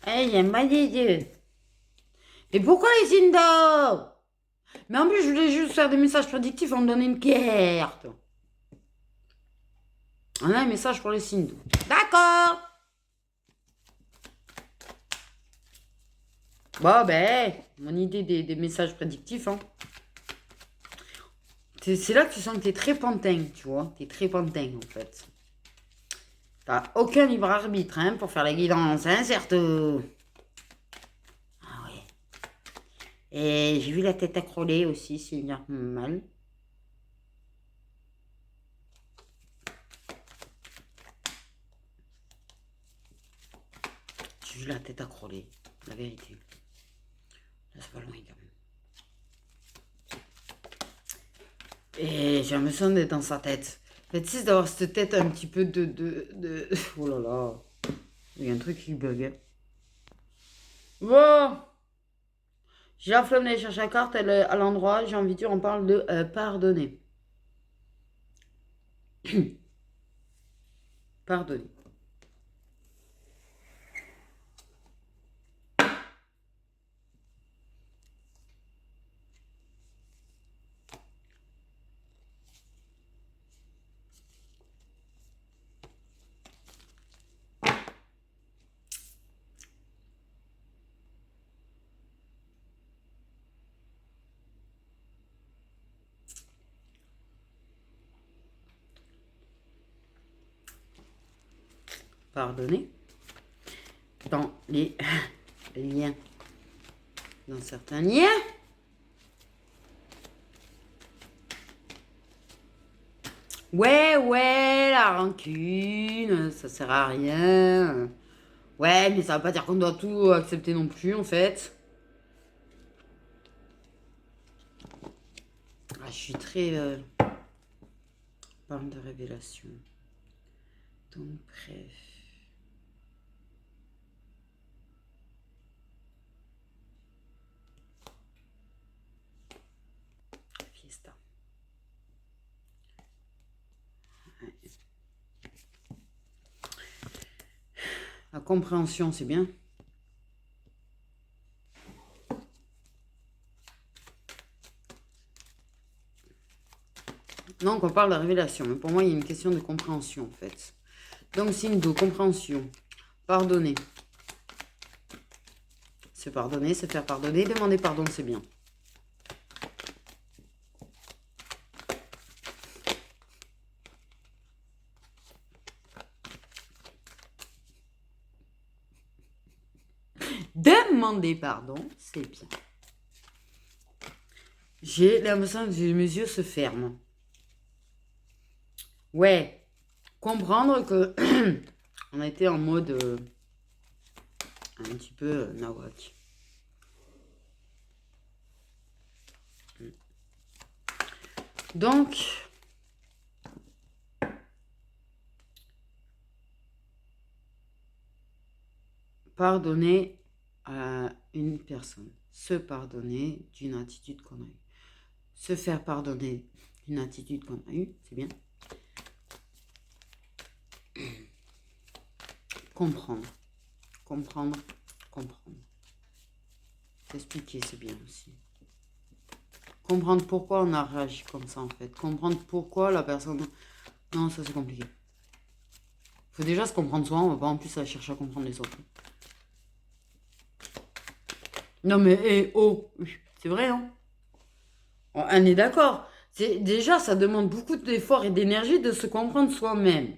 Eh, j'aime pas les yeux. Mais pourquoi les signes d'or? Mais en plus, je voulais juste faire des messages prédictifs, on me donne une carte. On a un message pour les signes d'eau. D'accord. Bon, ben, mon idée des messages prédictifs, hein. C'est là que tu sens que t'es très pantin, tu vois. T'es très pantin, en fait. T'as aucun libre arbitre, hein, pour faire la guidance, hein, certes. Ah ouais. Et j'ai vu la tête accroler aussi, c'est normal. J'ai vu la tête accroler, la vérité. Là, c'est pas loin, quand même. Et j'ai l'impression d'être dans sa tête. En fait, c'est d'avoir cette tête un petit peu de... Oh là là. Il y a un truc qui bug, hein. Bon. J'ai la flemme d'aller chercher la carte, elle est à l'endroit. J'ai envie de dire, on parle de pardonner. Pardonner. Pardonner. Dans les liens. Dans certains liens. Ouais, la rancune, ça sert à rien. Ouais, mais ça veut pas dire qu'on doit tout accepter non plus, en fait. Ah, je suis très... Parle de révélation. Donc, bref. Fiesta. Ouais. La compréhension, c'est bien. Donc, on parle de révélation. Mais pour moi, il y a une question de compréhension, en fait. Donc, signe de compréhension. Pardonner. Se pardonner, se faire pardonner. Demander pardon, c'est bien. Demander pardon, c'est bien. J'ai l'impression que mes yeux se ferment. Ouais. Comprendre que on a été en mode un petit peu nawak. Donc, pardonner à une personne. Se pardonner d'une attitude qu'on a eue. Se faire pardonner d'une attitude qu'on a eue, c'est bien. Comprendre. Comprendre. S'expliquer, c'est bien aussi. Comprendre pourquoi on a réagi comme ça, en fait. Comprendre pourquoi la personne... Non, ça, c'est compliqué. Faut déjà se comprendre soi, on va pas en plus aller chercher à comprendre les autres. Non, mais, oh, c'est vrai, hein. On est d'accord. Déjà, ça demande beaucoup d'efforts et d'énergie de se comprendre soi-même.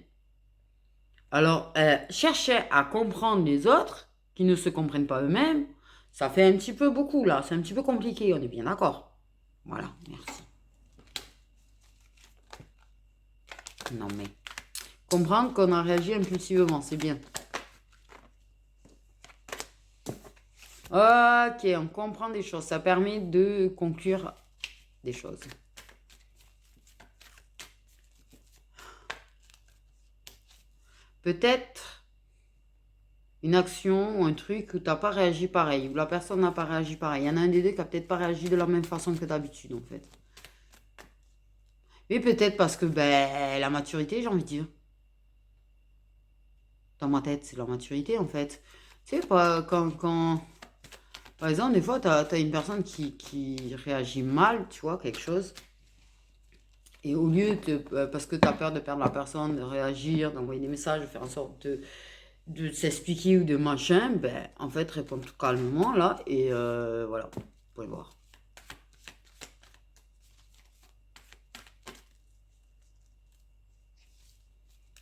Alors, chercher à comprendre les autres qui ne se comprennent pas eux-mêmes, ça fait un petit peu beaucoup, là. C'est un petit peu compliqué, on est bien d'accord. Voilà, merci. Non, mais... Comprendre qu'on a réagi impulsivement, c'est bien. Ok, on comprend des choses. Ça permet de conclure des choses. Peut-être une action ou un truc où tu n'as pas réagi pareil, où la personne n'a pas réagi pareil. Il y en a un des deux qui n'a peut-être pas réagi de la même façon que d'habitude, en fait. Mais peut-être parce que, ben, la maturité, j'ai envie de dire. dans ma tête, c'est la maturité, en fait. Tu sais, pas, quand... Par exemple, des fois, tu as une personne qui réagit mal, tu vois, quelque chose. Et au lieu de... Parce que tu as peur de perdre la personne, de réagir, d'envoyer des messages, de faire en sorte de s'expliquer ou de machin, ben, en fait, réponds tout calmement, là, et voilà, vous pouvez voir.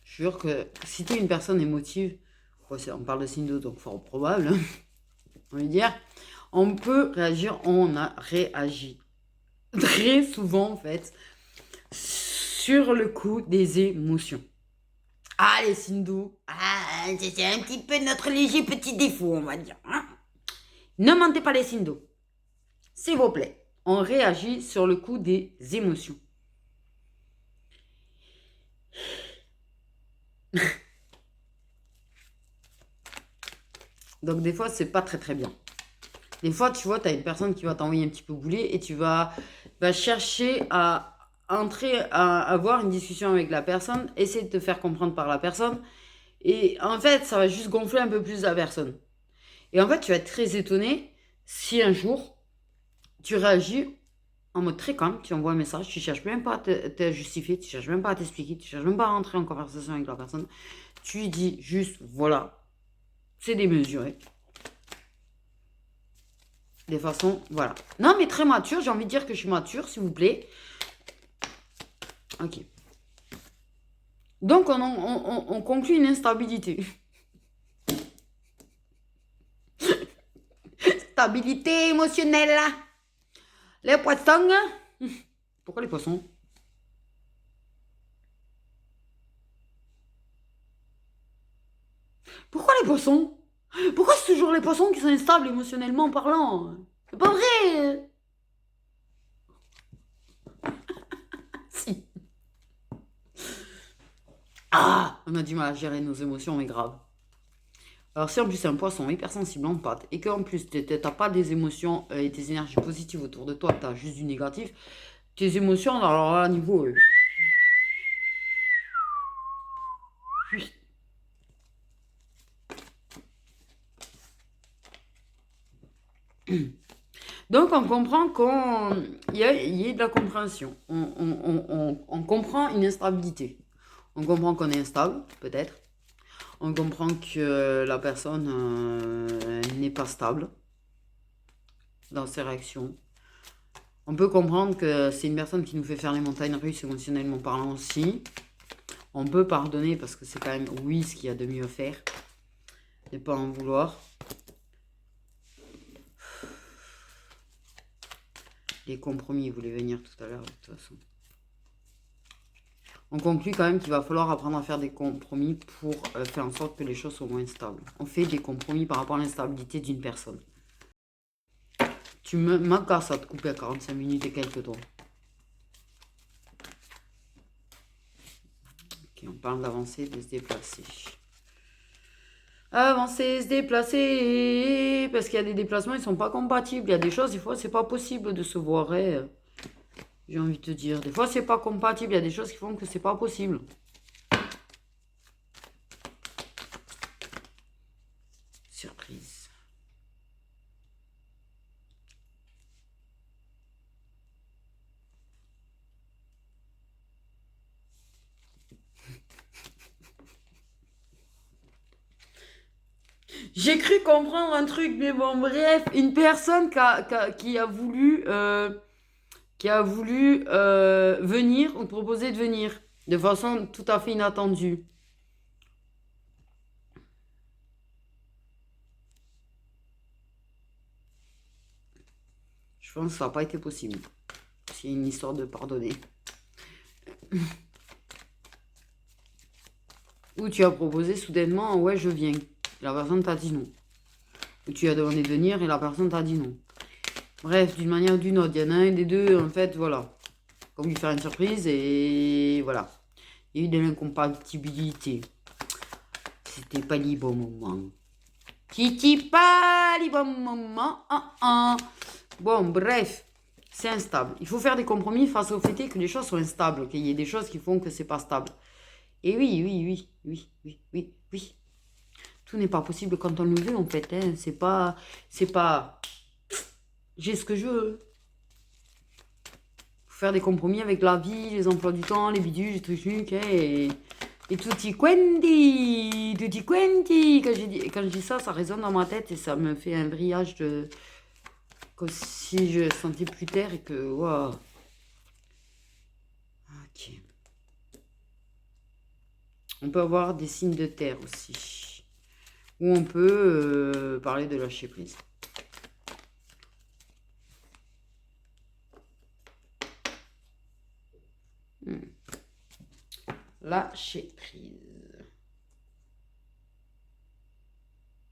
Je jure que si tu es une personne émotive, on parle de signe d'eau, donc fort probable, hein, on va dire, on peut réagir, on a réagi très souvent, en fait, sur le coup des émotions. Ah, les signes d'eau, c'est un petit peu notre léger petit défaut, on va dire. Hein. Ne mentez pas les signes d'eau. S'il vous plaît, on réagit sur le coup des émotions. Donc des fois, c'est pas très très bien. Des fois, tu vois, tu as une personne qui va t'envoyer un petit peu bouler et tu vas chercher à entrer, à avoir une discussion avec la personne, essayer de te faire comprendre par la personne. Et en fait, ça va juste gonfler un peu plus la personne. Et en fait, tu vas être très étonné si un jour, tu réagis en mode très calme, tu envoies un message, tu cherches même pas à te justifier, tu cherches même pas à t'expliquer, tu cherches même pas à rentrer en conversation avec la personne. Tu lui dis juste, voilà, c'est démesuré. Des façons, voilà. Non, mais très mature, j'ai envie de dire que je suis mature, s'il vous plaît. Ok. Donc, on conclut une instabilité. Stabilité émotionnelle. Les poissons. Pourquoi les poissons? Pourquoi les poissons? Pourquoi c'est toujours les poissons qui sont instables émotionnellement parlant? C'est pas vrai. Si. Ah, on a du mal à gérer nos émotions, mais grave. Alors si en plus c'est un poisson hypersensible en pâte et qu'en plus t'as pas des émotions et des énergies positives autour de toi, t'as juste du négatif, tes émotions, alors là, niveau... Donc on comprend qu'il y a de la compréhension. On comprend une instabilité. On comprend qu'on est instable, peut-être. On comprend que la personne n'est pas stable dans ses réactions. On peut comprendre que c'est une personne qui nous fait faire les montagnes russes émotionnellement parlant aussi. On peut pardonner parce que c'est quand même, oui, ce qu'il y a de mieux à faire. Et pas en vouloir. Les compromis, ils voulaient venir tout à l'heure, de toute façon. On conclut quand même qu'il va falloir apprendre à faire des compromis pour faire en sorte que les choses soient moins stables. On fait des compromis par rapport à l'instabilité d'une personne. Tu m'as cassé à te couper à 45 minutes et quelques temps. Ok, on parle d'avancer, de se déplacer. Avancer, se déplacer, parce qu'il y a des déplacements, ils sont pas compatibles. Il y a des choses, des fois, c'est pas possible de se voir. J'ai envie de te dire. Des fois, c'est pas compatible. Il y a des choses qui font que c'est pas possible. Surprise. J'ai cru comprendre un truc, mais bon, bref. Une personne qui a voulu, venir ou proposer de venir de façon tout à fait inattendue. Je pense que ça n'a pas été possible. C'est une histoire de pardonner. Ou tu as proposé soudainement, ouais, je viens. La personne t'a dit non. Ou tu as demandé de venir et la personne t'a dit non. Bref, d'une manière ou d'une autre, il y en a un des deux, en fait, voilà. Comme lui faire une surprise et voilà. Il y a eu de l'incompatibilité. C'était pas les bons moments. Titi pas les bons moments. Bon, bref, c'est instable. Il faut faire des compromis face au fait que les choses sont instables, qu'il y ait des choses qui font que c'est pas stable. Et oui. Tout n'est pas possible quand on le veut, en fait. Hein. C'est pas... J'ai ce que je veux. Faut faire des compromis avec la vie, les emplois du temps, les bidules, les trucs, hein, et tutti quanti, tutti quanti. Quand je dis ça, ça résonne dans ma tête et ça me fait un brillage de... Comme si je sentais plus terre et que... Wow. Ok. On peut avoir des signes de terre aussi. Ou on peut parler de lâcher prise. Lâcher prise.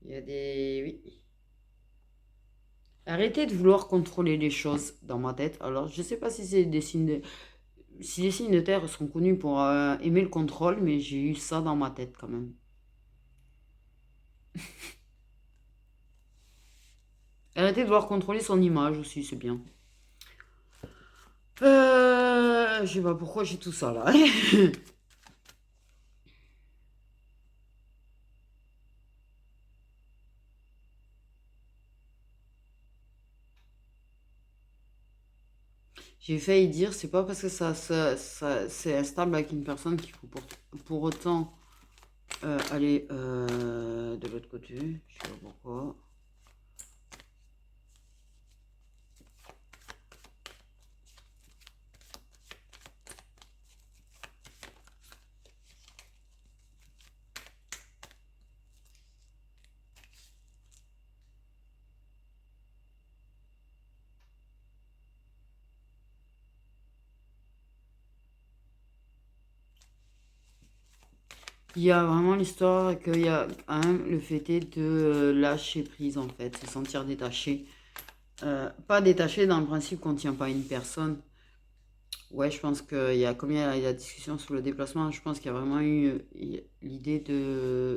Il y a des... Oui. Arrêtez de vouloir contrôler les choses dans ma tête. Alors, je sais pas si c'est des signes de... Si les signes de terre sont connus pour aimer le contrôle, mais j'ai eu ça dans ma tête quand même. Arrêtez de vouloir contrôler son image aussi, c'est bien. Je sais pas pourquoi j'ai tout ça là. J'ai failli dire, c'est pas parce que c'est instable avec une personne qu'il faut pour autant aller de l'autre côté. Je sais pas pourquoi. Il y a vraiment l'histoire qu'il y a quand même le fait de lâcher prise en fait, se sentir détaché. Pas détaché dans le principe qu'on ne tient pas une personne. Ouais, je pense qu'il y a, comme il y a la discussion sur le déplacement, je pense qu'il y a vraiment eu l'idée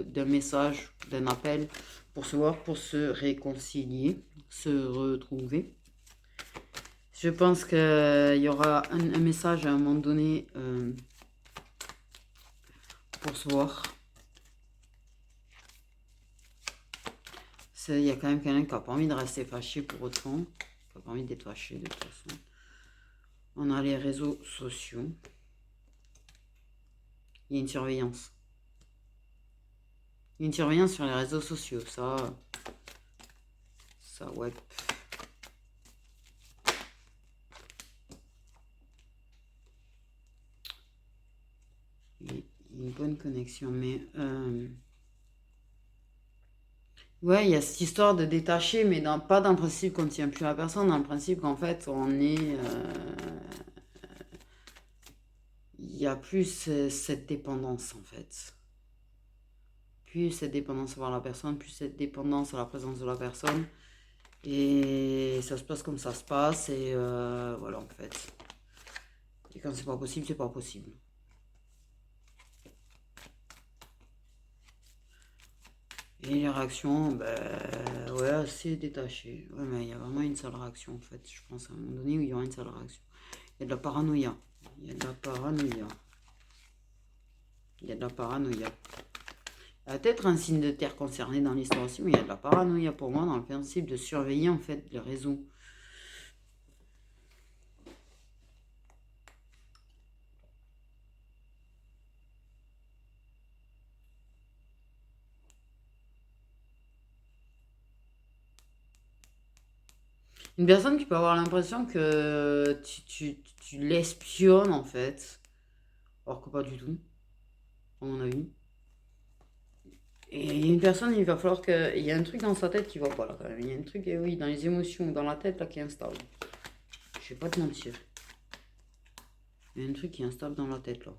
d'un message, d'un appel pour se voir, pour se réconcilier, se retrouver. Je pense qu'il y aura un message à un moment donné pour se voir. Il y a quand même quelqu'un qui n'a pas envie de rester fâché pour autant, qui n'a pas envie d'être fâché de toute façon. On a les réseaux sociaux. Il y a une surveillance. Il y a une surveillance sur les réseaux sociaux, ça ouais. Une bonne connexion, mais ouais, il y a cette histoire de détacher, mais pas dans le principe qu'on ne tient plus à personne, dans le principe qu'en fait on est... Il y a plus cette dépendance en fait. Plus cette dépendance envers la personne, plus cette dépendance à la présence de la personne. Et ça se passe comme ça se passe, et voilà en fait. Et quand c'est pas possible, c'est pas possible. Et les réactions, ben ouais, assez détachées. Ouais, mais il y a vraiment une seule réaction en fait. Je pense à un moment donné où il y aura une seule réaction. Il y a de la paranoïa. Il y a de la paranoïa. Il y a de la paranoïa. Il y a peut-être un signe de terre concerné dans l'histoire aussi, mais il y a de la paranoïa pour moi dans le principe de surveiller en fait les réseaux. Une personne qui peut avoir l'impression que tu l'espionnes en fait, alors que pas du tout, à mon avis. Et il y a une personne, il va falloir que... Il y a un truc dans sa tête qui va pas là quand même. Il y a un truc, oui, dans les émotions, dans la tête là qui est instable. Je vais pas te mentir. Il y a un truc qui est instable dans la tête là.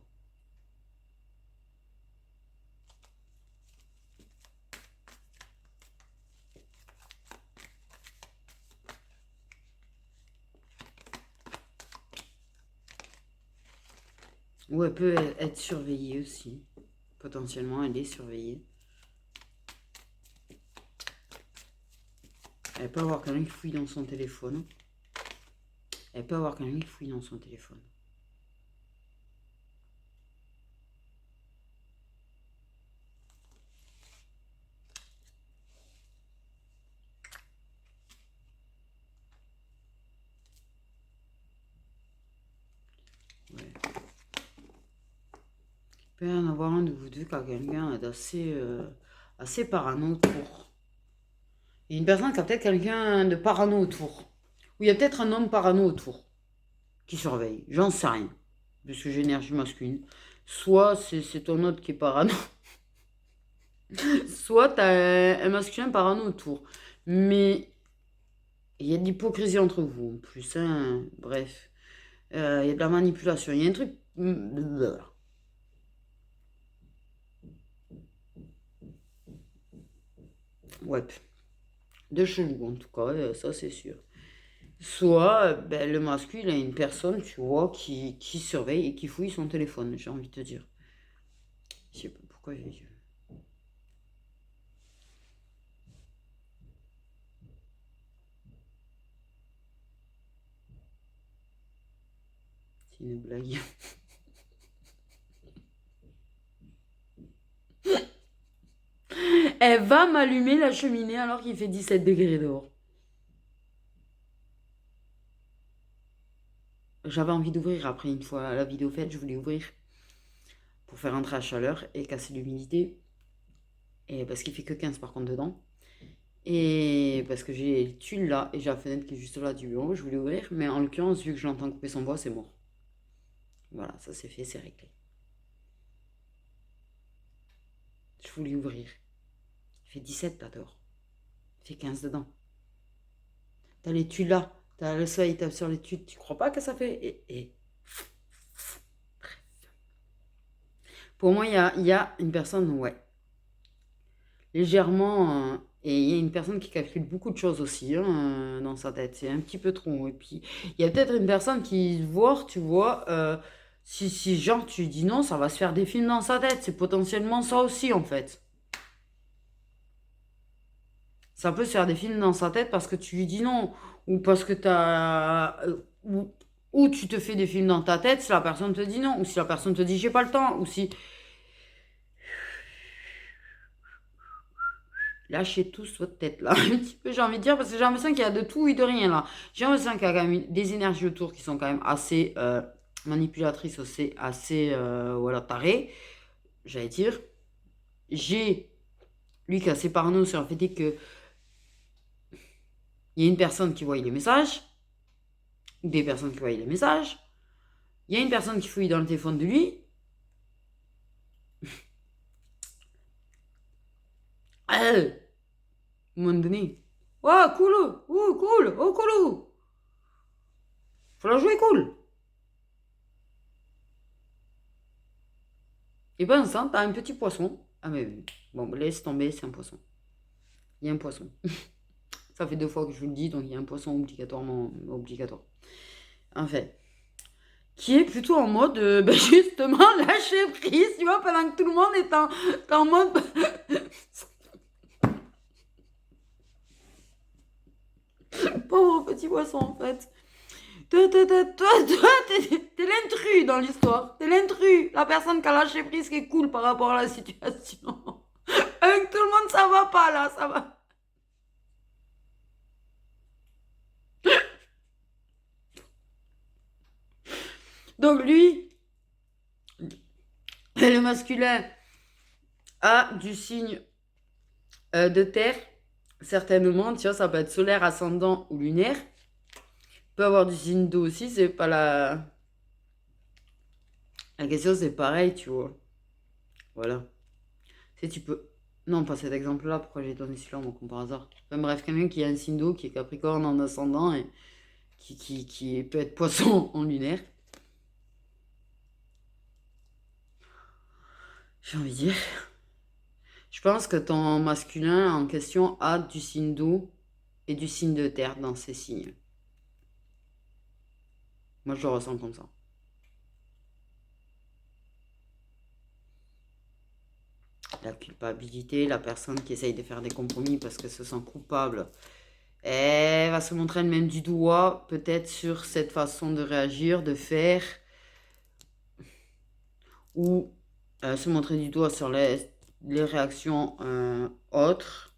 Ou elle peut être surveillée aussi. Potentiellement, elle est surveillée. Elle peut avoir quelqu'un qui fouille dans son téléphone. Elle peut avoir quelqu'un qui fouille dans son téléphone. Il peut y en avoir un de vous deux qui a quelqu'un assez parano autour. Il y a une personne qui a peut-être quelqu'un de parano autour. Ou il y a peut-être un homme parano autour qui surveille. J'en sais rien. Parce que j'ai énergie masculine. Soit c'est ton autre qui est parano. Soit t'as un masculin parano autour. Mais il y a de l'hypocrisie entre vous en plus. Hein. Bref. Il y a de la manipulation. Il y a un truc. Ouais. De chelou en tout cas, ça c'est sûr. Soit ben, le masculin a une personne, tu vois, qui surveille et qui fouille son téléphone, j'ai envie de te dire. Je sais pas pourquoi j'ai dit. C'est une blague. Elle va m'allumer la cheminée alors qu'il fait 17 degrés dehors. J'avais envie d'ouvrir après une fois la vidéo faite, je voulais ouvrir pour faire entrer la chaleur et casser l'humidité. Et parce qu'il fait que 15 par contre dedans. Et parce que j'ai le tulle là et j'ai la fenêtre qui est juste là du bureau, je voulais ouvrir. Mais en l'occurrence, vu que je l'entends couper son bois, c'est mort. Voilà, ça c'est fait, c'est réglé. Je voulais ouvrir. Il fait 17 là dehors. Il fait 15 dedans. T'as les tuiles là. T'as le soleil, tape sur les tuiles. Tu crois pas que ça fait. Pour moi, il y a une personne, ouais. Légèrement. Et il y a une personne qui calcule beaucoup de choses aussi dans sa tête. C'est un petit peu trop. Et puis, il y a peut-être une personne qui voit, tu vois, si genre tu dis non, ça va se faire des films dans sa tête. C'est potentiellement ça aussi, en fait. Ça peut se faire des films dans sa tête parce que tu lui dis non. Ou parce que t'as. Ou tu te fais des films dans ta tête si la personne te dit non. Ou si la personne te dit j'ai pas le temps. Ou si. Lâchez tous votre tête là. Un petit peu, j'ai envie de dire, parce que j'ai l'impression qu'il y a de tout et de rien là. J'ai l'impression qu'il y a quand même des énergies autour qui sont quand même assez manipulatrices, assez voilà, tarées. J'allais dire. J'ai lui qui est assez parano sur le fait que il y a une personne qui voit les messages. Ou des personnes qui voient les messages. Il y a une personne qui fouille dans le téléphone de lui. À un moment donné. Oh, cool! Oh, cool! Oh, cool! Faut la jouer cool! Et ben, ça, t'as un petit poisson. Ah, mais bon, laisse tomber, c'est un poisson. Il y a un poisson. Ça fait 2 fois que je vous le dis, donc il y a un poisson obligatoirement obligatoire. En fait. Qui est plutôt en mode, justement, lâcher prise, tu vois, pendant que tout le monde est en mode. Pauvre petit poisson, en fait. Toi, t'es l'intrus dans l'histoire. T'es l'intrus. La personne qui a lâché prise qui est cool par rapport à la situation. Avec tout le monde, ça va pas, là, ça va. Donc, lui, le masculin a du signe de terre, certainement. Tu vois, ça peut être solaire, ascendant ou lunaire. Peut avoir du signe d'eau aussi, c'est pas la. La question, c'est pareil, tu vois. Voilà. Si tu peux. Non, pas cet exemple-là, pourquoi j'ai donné celui-là, moi, comme par hasard. Enfin, bref, quelqu'un qui a un signe d'eau, qui est Capricorne en ascendant et qui peut être poisson en lunaire. J'ai envie de dire. Je pense que ton masculin en question a du signe d'eau et du signe de terre dans ses signes. Moi, je le ressens comme ça. La culpabilité, la personne qui essaye de faire des compromis parce qu'elle se sent coupable, elle va se montrer elle-même du doigt, peut-être sur cette façon de réagir, de faire, ou se montrer du doigt sur les réactions autres.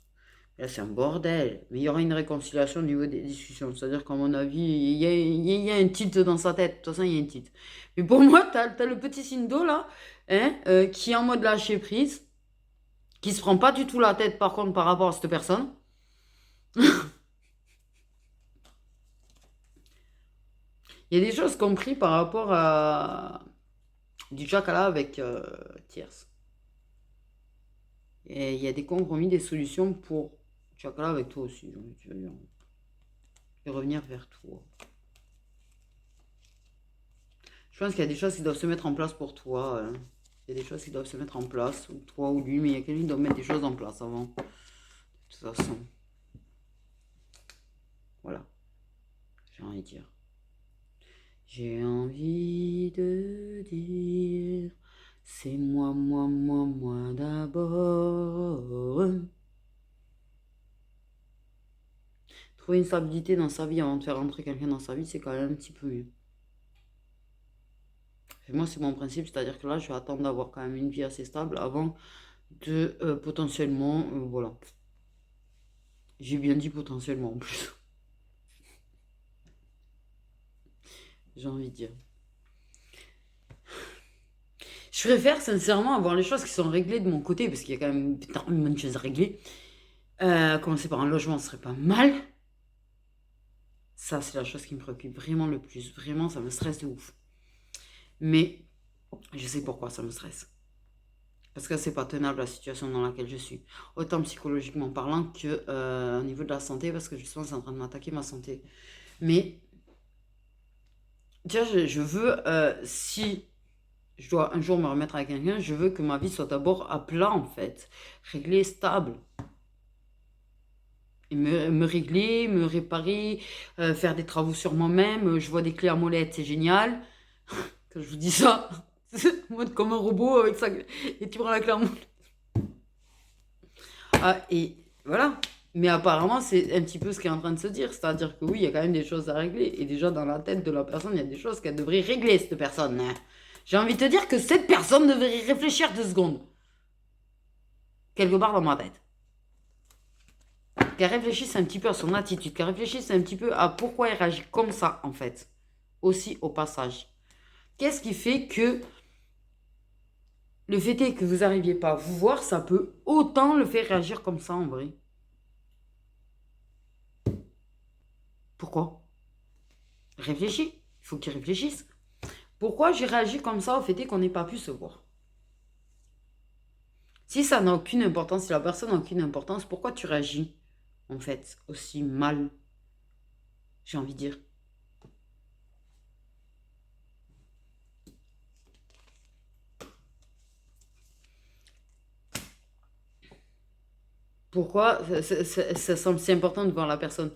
Là, c'est un bordel. Mais il y aura une réconciliation au niveau des discussions. C'est-à-dire qu'à mon avis, il y a un titre dans sa tête. De toute façon, il y a un titre. Mais pour moi, t'as le petit signe d'eau, là, hein, qui est en mode lâcher prise, qui se prend pas du tout la tête, par contre, par rapport à cette personne. Il y a des choses compris par rapport à du chakala avec tierce. Et il y a des compromis, des solutions pour chakala avec toi aussi, j'ai envie de dire. Et revenir vers toi. Je pense qu'il y a des choses qui doivent se mettre en place pour toi. Il y a des choses qui doivent se mettre en place, ou toi ou lui, mais il y a quelqu'un qui doit mettre des choses en place avant. De toute façon. Voilà. J'ai envie de dire. J'ai envie de dire, c'est moi, moi, moi, moi d'abord. Trouver une stabilité dans sa vie avant de faire rentrer quelqu'un dans sa vie, c'est quand même un petit peu mieux. Et moi, c'est mon principe, c'est-à-dire que là, je vais attendre d'avoir quand même une vie assez stable avant de potentiellement, voilà. J'ai bien dit potentiellement en plus. J'ai envie de dire. Je préfère sincèrement avoir les choses qui sont réglées de mon côté, parce qu'il y a quand même énormément de choses à régler. Commencer par un logement, ce serait pas mal. Ça, c'est la chose qui me préoccupe vraiment le plus. Vraiment, ça me stresse de ouf. Mais je sais pourquoi ça me stresse. Parce que c'est pas tenable la situation dans laquelle je suis. Autant psychologiquement parlant que au niveau de la santé, parce que justement, c'est en train de m'attaquer ma santé. Mais, déjà, je veux, si je dois un jour me remettre avec quelqu'un, je veux que ma vie soit d'abord à plat, en fait. Réglée, stable. Et me régler, me réparer, faire des travaux sur moi-même. Je vois des clés à molette, c'est génial. Quand je vous dis ça, c'est en mode comme un robot avec ça. Et tu prends la clé à molette. Ah, et voilà. Mais apparemment, c'est un petit peu ce qui est en train de se dire. C'est-à-dire que oui, il y a quand même des choses à régler. Et déjà, dans la tête de la personne, il y a des choses qu'elle devrait régler, cette personne. J'ai envie de te dire que cette personne devrait y réfléchir 2 secondes. Quelque part dans ma tête. Qu'elle réfléchisse un petit peu à son attitude. Qu'elle réfléchisse un petit peu à pourquoi elle réagit comme ça, en fait. Aussi, au passage. Qu'est-ce qui fait que le fait est que vous n'arriviez pas à vous voir, ça peut autant le faire réagir comme ça, en vrai. Pourquoi? Réfléchis. Il faut qu'il réfléchisse. Pourquoi j'ai réagi comme ça au fait est qu'on n'ait pas pu se voir? Si ça n'a aucune importance, si la personne n'a aucune importance, pourquoi tu réagis, en fait, aussi mal? J'ai envie de dire. Pourquoi ça semble si important de voir la personne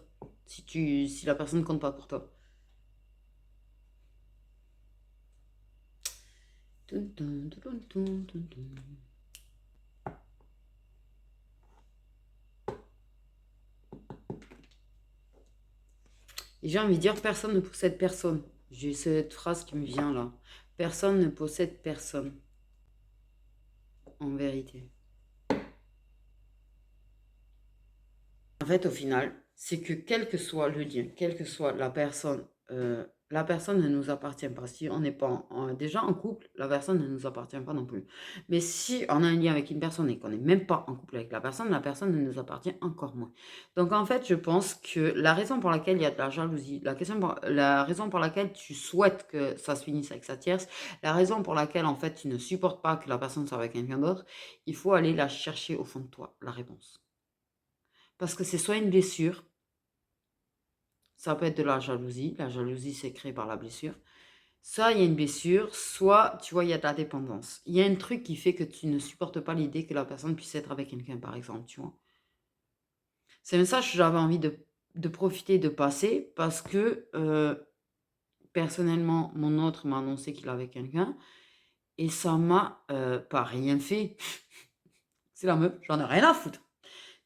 si la personne ne compte pas pour toi? Et j'ai envie de dire, personne ne possède personne. J'ai cette phrase qui me vient là. Personne ne possède personne. En vérité. En fait, au final, c'est que quel que soit le lien, quelle que soit la personne ne nous appartient pas. Si on n'est pas déjà en couple, la personne ne nous appartient pas non plus. Mais si on a un lien avec une personne et qu'on n'est même pas en couple avec la personne ne nous appartient encore moins. Donc en fait, je pense que la raison pour laquelle il y a de la jalousie, la raison pour laquelle tu souhaites que ça se finisse avec sa tierce, la raison pour laquelle en fait tu ne supportes pas que la personne soit avec quelqu'un d'autre, il faut aller la chercher au fond de toi, la réponse. Parce que c'est soit une blessure, ça peut être de la jalousie c'est créé par la blessure, soit il y a une blessure, soit tu vois, il y a de la dépendance. Il y a un truc qui fait que tu ne supportes pas l'idée que la personne puisse être avec quelqu'un, par exemple, tu vois. C'est un message que j'avais envie de profiter de passer parce que personnellement, mon autre m'a annoncé qu'il avait quelqu'un et ça m'a pas rien fait. C'est la meuf, j'en ai rien à foutre.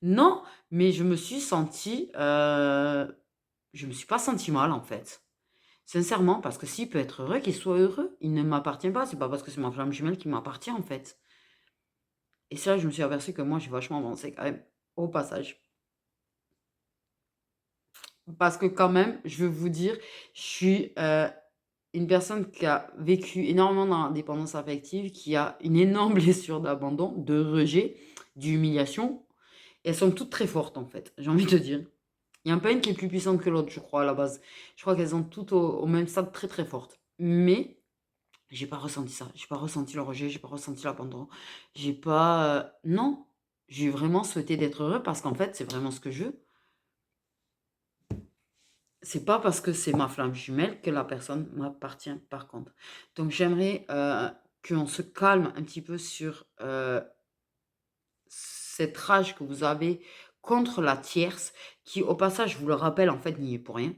Non, mais je me suis sentie, je me suis pas sentie mal en fait. Sincèrement, parce que s'il peut être heureux, qu'il soit heureux. Il ne m'appartient pas. C'est pas parce que c'est ma flamme jumelle qui m'appartient en fait. Et ça, je me suis aperçue que moi, j'ai vachement avancé quand même au passage. Parce que quand même, je veux vous dire, je suis, une personne qui a vécu énormément dans la dépendance affective, qui a une énorme blessure d'abandon, de rejet, d'humiliation. Elles sont toutes très fortes, en fait, j'ai envie de dire. Il y en a pas une qui est plus puissante que l'autre, je crois, à la base. Je crois qu'elles sont toutes au même stade très, très fortes. Mais j'ai pas ressenti ça. J'ai pas ressenti le rejet, j'ai pas ressenti l'abandon. J'ai pas, non, j'ai vraiment souhaité d'être heureux parce qu'en fait, c'est vraiment ce que je veux. C'est pas parce que c'est ma flamme jumelle que la personne m'appartient, par contre. Donc j'aimerais, qu'on se calme un petit peu sur, cette rage que vous avez contre la tierce qui, au passage, je vous le rappelle, en fait, n'y est pour rien.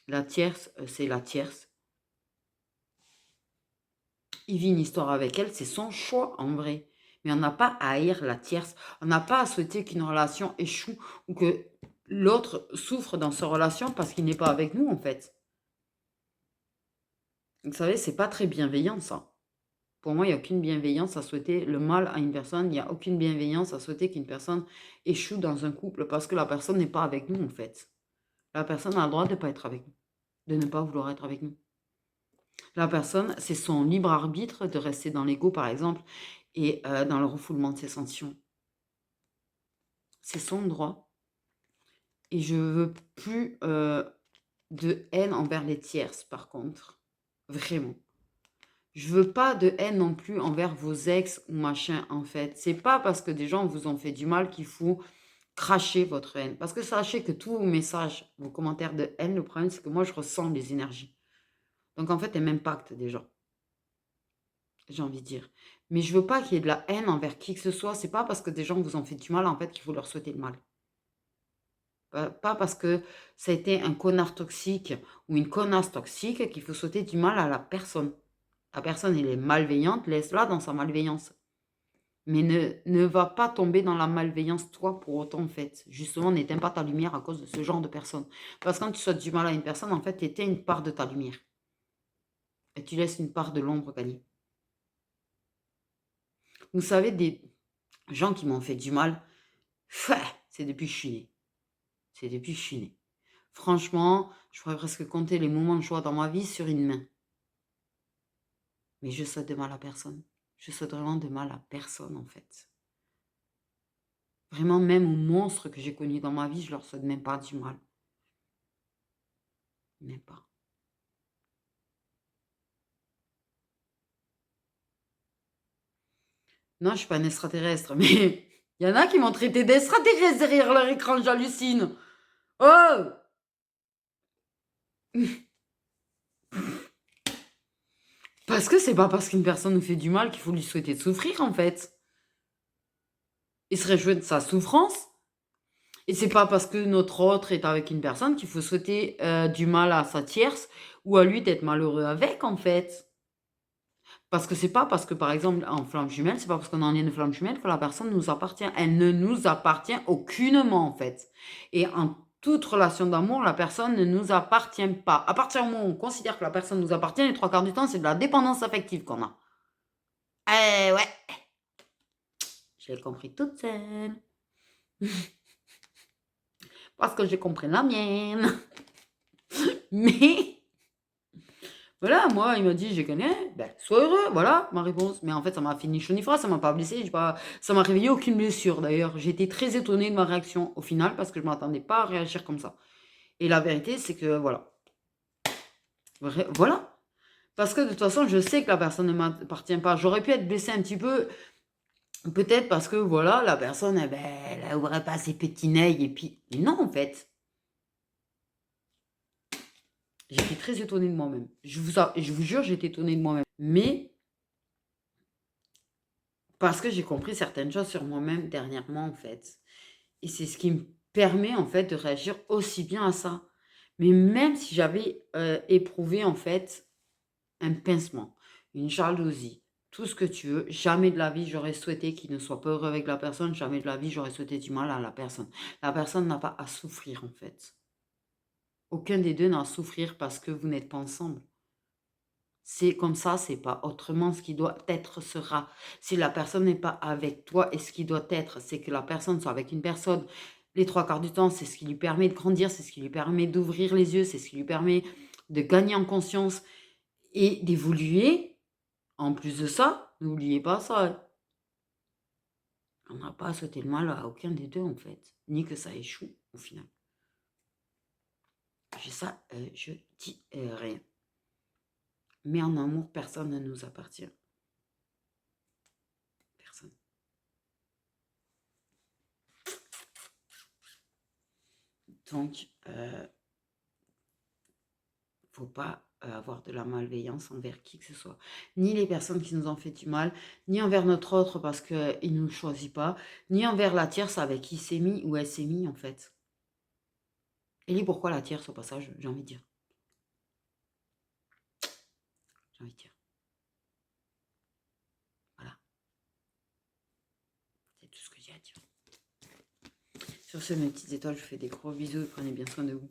La tierce, c'est la tierce. Il vit une histoire avec elle, c'est son choix en vrai. Mais on n'a pas à haïr la tierce. On n'a pas à souhaiter qu'une relation échoue ou que l'autre souffre dans sa relation parce qu'il n'est pas avec nous, en fait. Vous savez, c'est pas très bienveillant, ça. Pour moi, il n'y a aucune bienveillance à souhaiter le mal à une personne. Il n'y a aucune bienveillance à souhaiter qu'une personne échoue dans un couple parce que la personne n'est pas avec nous, en fait. La personne a le droit de ne pas être avec nous, de ne pas vouloir être avec nous. La personne, c'est son libre arbitre de rester dans l'ego, par exemple, et dans le refoulement de ses sensations. C'est son droit. Et je veux plus de haine envers les tierces, par contre. Vraiment. Je veux pas de haine non plus envers vos ex ou machin, en fait. C'est pas parce que des gens vous ont fait du mal qu'il faut cracher votre haine. Parce que sachez que tous vos messages, vos commentaires de haine, le problème, c'est que moi, je ressens les énergies. Donc, en fait, elles m'impactent déjà. J'ai envie de dire. Mais je veux pas qu'il y ait de la haine envers qui que ce soit. C'est pas parce que des gens vous ont fait du mal, en fait, qu'il faut leur souhaiter le mal. Pas parce que ça a été un connard toxique ou une connasse toxique qu'il faut souhaiter du mal à la personne. La personne, elle est malveillante, laisse-la dans sa malveillance. Mais ne va pas tomber dans la malveillance, toi, pour autant, en fait. Justement, n'éteins pas ta lumière à cause de ce genre de personne. Parce que quand tu souhaites du mal à une personne, en fait, tu éteins une part de ta lumière. Et tu laisses une part de l'ombre gagner. Vous savez, des gens qui m'ont fait du mal, c'est depuis que je suis née. C'est depuis que je suis née. Franchement, je pourrais presque compter les moments de joie dans ma vie sur une main. Mais je souhaite de mal à personne. Je souhaite vraiment de mal à personne, en fait. Vraiment, même aux monstres que j'ai connus dans ma vie, je leur souhaite même pas du mal. Même pas. Non, je suis pas un extraterrestre, mais il y en a qui m'ont traité d'extraterrestre derrière leur écran, j'hallucine. Oh! Parce que c'est pas parce qu'une personne nous fait du mal qu'il faut lui souhaiter de souffrir, en fait. Il serait joué de sa souffrance. Et c'est pas parce que notre autre est avec une personne qu'il faut souhaiter du mal à sa tierce ou à lui d'être malheureux avec, en fait. Parce que c'est pas parce que, par exemple, en flamme jumelle, c'est pas parce qu'on est en lien de flamme jumelle que la personne nous appartient. Elle ne nous appartient aucunement, en fait. Et en toute relation d'amour, la personne ne nous appartient pas. À partir du moment où on considère que la personne nous appartient, les trois quarts du temps, c'est de la dépendance affective qu'on a. Ouais, j'ai compris toute seule. Parce que j'ai compris la mienne. Mais voilà, moi, il m'a dit, j'ai gagné, ben, sois heureux, voilà ma réponse. Mais en fait, ça m'a fini chaud ni froid, ça m'a pas blessé, ça m'a réveillé aucune blessure d'ailleurs. J'ai été très étonnée de ma réaction au final parce que je ne m'attendais pas à réagir comme ça. Et la vérité, c'est que voilà. Voilà. Parce que de toute façon, je sais que la personne ne m'appartient pas. J'aurais pu être blessée un petit peu, peut-être parce que voilà, la personne, eh ben, elle n'ouvrait pas ses petits nez et puis. Mais non, en fait. J'étais très étonnée de moi-même. Je vous jure, j'étais étonnée de moi-même. Mais parce que j'ai compris certaines choses sur moi-même dernièrement, en fait. Et c'est ce qui me permet, en fait, de réagir aussi bien à ça. Mais même si j'avais éprouvé, en fait, un pincement, une jalousie, tout ce que tu veux, jamais de la vie, j'aurais souhaité qu'il ne soit pas heureux avec la personne. Jamais de la vie, j'aurais souhaité du mal à la personne. La personne n'a pas à souffrir, en fait. Aucun des deux n'a à souffrir parce que vous n'êtes pas ensemble. C'est comme ça, c'est pas autrement. Ce qui doit être sera. Si la personne n'est pas avec toi, et ce qui doit être, c'est que la personne soit avec une personne les 3 quarts du temps, c'est ce qui lui permet de grandir, c'est ce qui lui permet d'ouvrir les yeux, c'est ce qui lui permet de gagner en conscience et d'évoluer. En plus de ça, n'oubliez pas ça. On n'a pas à souhaiter le mal à aucun des deux, en fait. Ni que ça échoue, au final. Ça, je dis rien. Mais en amour, personne ne nous appartient. Personne. Donc, faut pas avoir de la malveillance envers qui que ce soit. Ni les personnes qui nous ont fait du mal, ni envers notre autre parce qu'il ne nous choisit pas, ni envers la tierce avec qui il s'est mis ou elle s'est mis, en fait. Et lui, pourquoi la tierce au passage, j'ai envie de dire. J'ai envie de dire. Voilà. C'est tout ce que j'ai à dire. Sur ce, mes petites étoiles, je vous fais des gros bisous et prenez bien soin de vous.